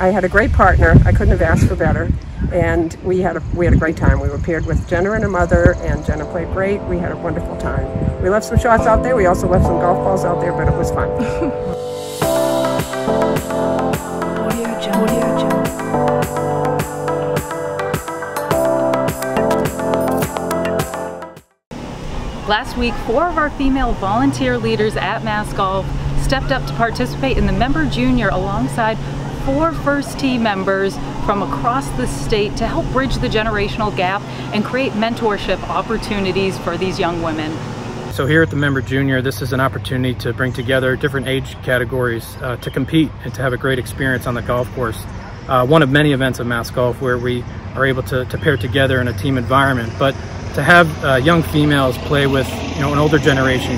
I had a great partner. I couldn't have asked for better. And we had a great time. We were paired with Jenna and her mother, and Jenna played great. We had a wonderful time. We left some shots out there. We also left some golf balls out there, but it was fun. Last week, 4 of our female volunteer leaders at Mass Golf stepped up to participate in the Member Junior alongside 4 First Tee members from across the state to help bridge the generational gap and create mentorship opportunities for these young women. So here at the Member Junior, this is an opportunity to bring together different age categories to compete and to have a great experience on the golf course. One of many events of Mass Golf where we are able to pair together in a team environment, but to have young females play with an older generation,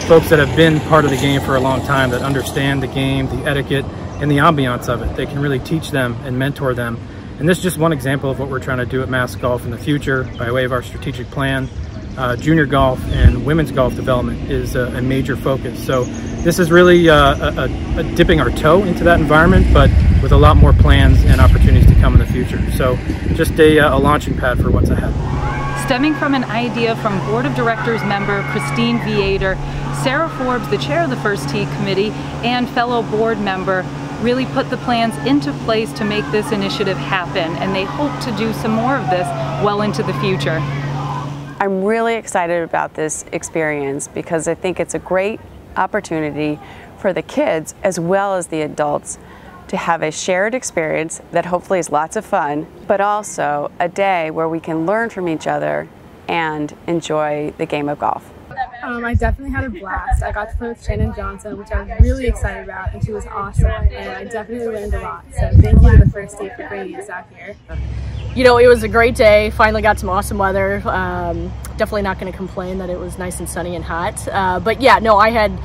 folks that have been part of the game for a long time, that understand the game, the etiquette, and the ambiance of it. They can really teach them and mentor them. And this is just one example of what we're trying to do at Mass Golf in the future by way of our strategic plan. Junior golf and women's golf development is a major focus. So this is really a dipping our toe into that environment, but with a lot more plans and opportunities to come in the future. So just a launching pad for what's ahead. Stemming from an idea from Board of Directors member Christine Viator, Sarah Forbes, the chair of the First Tee Committee, and fellow board member, really put the plans into place to make this initiative happen, and they hope to do some more of this well into the future. I'm really excited about this experience because I think it's a great opportunity for the kids as well as the adults to have a shared experience that hopefully is lots of fun, but also a day where we can learn from each other and enjoy the game of golf. I definitely had a blast. I got to play with Shannon Johnson, which I was really excited about, and she was awesome, and I definitely learned a lot. So thank you to the First Tee for bringing us out here. You know, it was a great day. Finally got some awesome weather. Definitely not going to complain that it was nice and sunny and hot. But yeah, no, I had,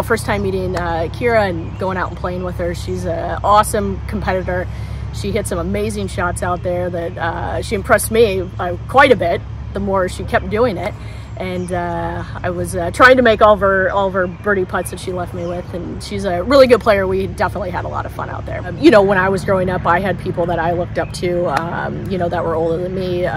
first time meeting Kira and going out and playing with her. She's an awesome competitor. She hit some amazing shots out there that she impressed me quite a bit the more she kept doing it. And I was trying to make all of her birdie putts that she left me with, and she's a really good player. We definitely had a lot of fun out there. When I was growing up, I had people that I looked up to, that were older than me,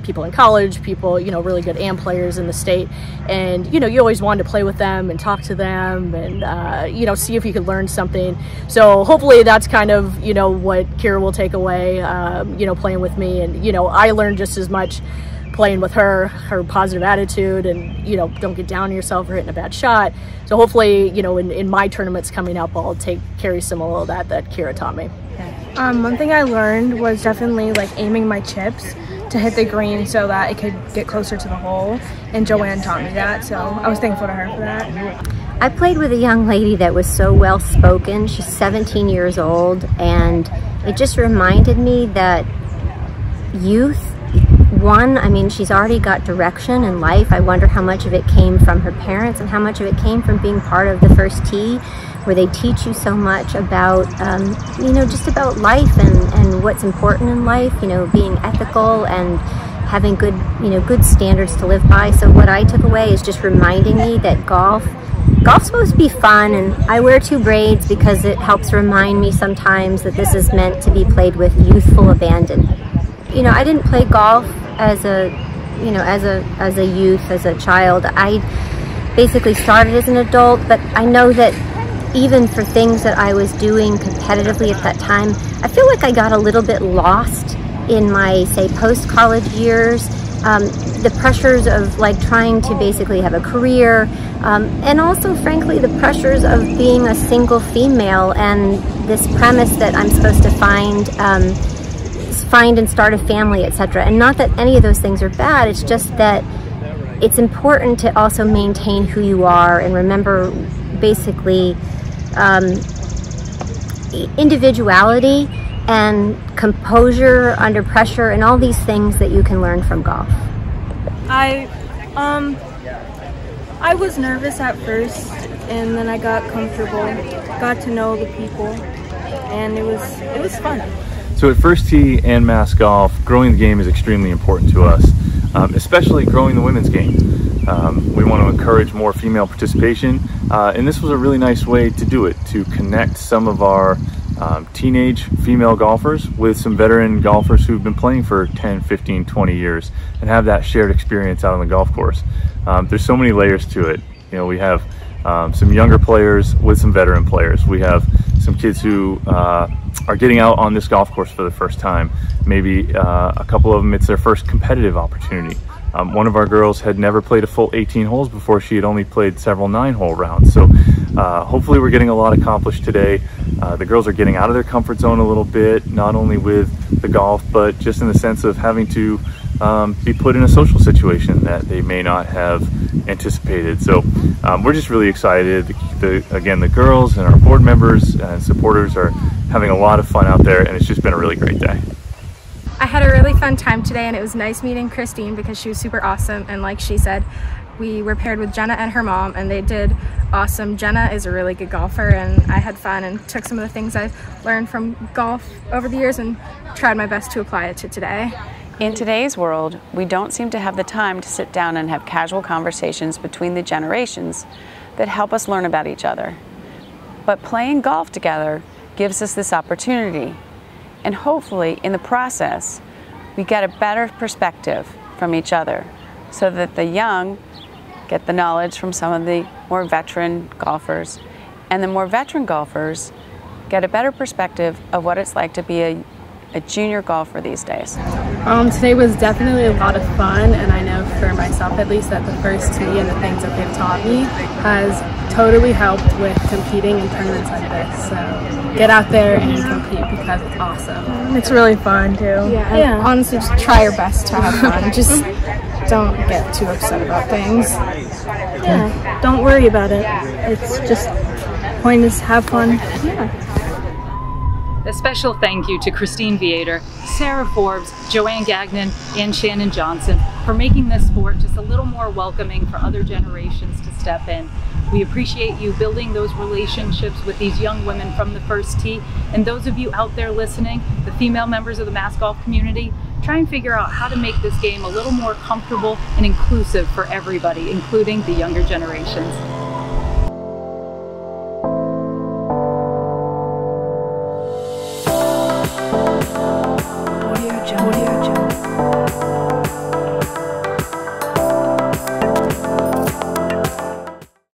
people in college, people, really good AM players in the state. And, you always wanted to play with them and talk to them and, see if you could learn something. So hopefully that's kind of, what Kira will take away, playing with me. And, I learned just as much playing with her positive attitude, and don't get down on yourself or hitting a bad shot. So hopefully, in my tournaments coming up, I'll carry some of that Kira taught me. One thing I learned was definitely aiming my chips to hit the green so that it could get closer to the hole, and Joanne taught me that, so I was thankful to her for that. I played with a young lady that was so well spoken. She's 17 years old, and it just reminded me that youth, she's already got direction in life. I wonder how much of it came from her parents and how much of it came from being part of the First Tee, where they teach you so much about, just about life and what's important in life, being ethical and having good, good standards to live by. So what I took away is just reminding me that golf's supposed to be fun, and I wear 2 braids because it helps remind me sometimes that this is meant to be played with youthful abandon. I didn't play golf as a youth, as a child. I basically started as an adult, but I know that even for things that I was doing competitively at that time, I feel like I got a little bit lost in my, say, post-college years. The pressures of trying to basically have a career, and also frankly the pressures of being a single female, and this premise that I'm supposed to find and start a family, etc. And not that any of those things are bad, it's just that it's important to also maintain who you are and remember basically individuality and composure under pressure and all these things that you can learn from golf. I was nervous at first, and then I got comfortable, got to know the people, and it was fun. So at First Tee and Mass Golf, growing the game is extremely important to us, especially growing the women's game. We want to encourage more female participation, and this was a really nice way to do it, to connect some of our teenage female golfers with some veteran golfers who've been playing for 10, 15, 20 years and have that shared experience out on the golf course. There's so many layers to it. You know, we have some younger players with some veteran players. We have some kids who are getting out on this golf course for the first time. Maybe a couple of them, it's their first competitive opportunity. One of our girls had never played a full 18 holes before. She had only played several 9-hole rounds. So hopefully we're getting a lot accomplished today. The girls are getting out of their comfort zone a little bit, not only with the golf, but just in the sense of having to be put in a social situation that they may not have anticipated. So we're just really excited. Again, the girls and our board members and supporters are having a lot of fun out there, and it's just been a really great day. I had a really fun time today, and it was nice meeting Christine because she was super awesome, and like she said, we were paired with Jenna and her mom, and they did awesome. Jenna is a really good golfer, and I had fun and took some of the things I've learned from golf over the years and tried my best to apply it to today. In today's world, we don't seem to have the time to sit down and have casual conversations between the generations that help us learn about each other. But playing golf together gives us this opportunity. And hopefully, in the process, we get a better perspective from each other so that the young get the knowledge from some of the more veteran golfers, and the more veteran golfers get a better perspective of what it's like to be a junior golfer these days. Today was definitely a lot of fun, and I know for myself at least that the first tee and the things that they've taught me has totally helped with competing in tournaments like this. So get out there and compete because it's awesome. It's really fun too. Yeah. Honestly, just try your best to have fun. Just don't get too upset about things. Yeah, don't worry about it. It's just point is have fun. Yeah. A special thank you to Christine Viator, Sarah Forbes, Joanne Gagnon, and Shannon Johnson for making this sport just a little more welcoming for other generations to step in. We appreciate you building those relationships with these young women from the first tee, and those of you out there listening, the female members of the Mass Golf community, try and figure out how to make this game a little more comfortable and inclusive for everybody, including the younger generations.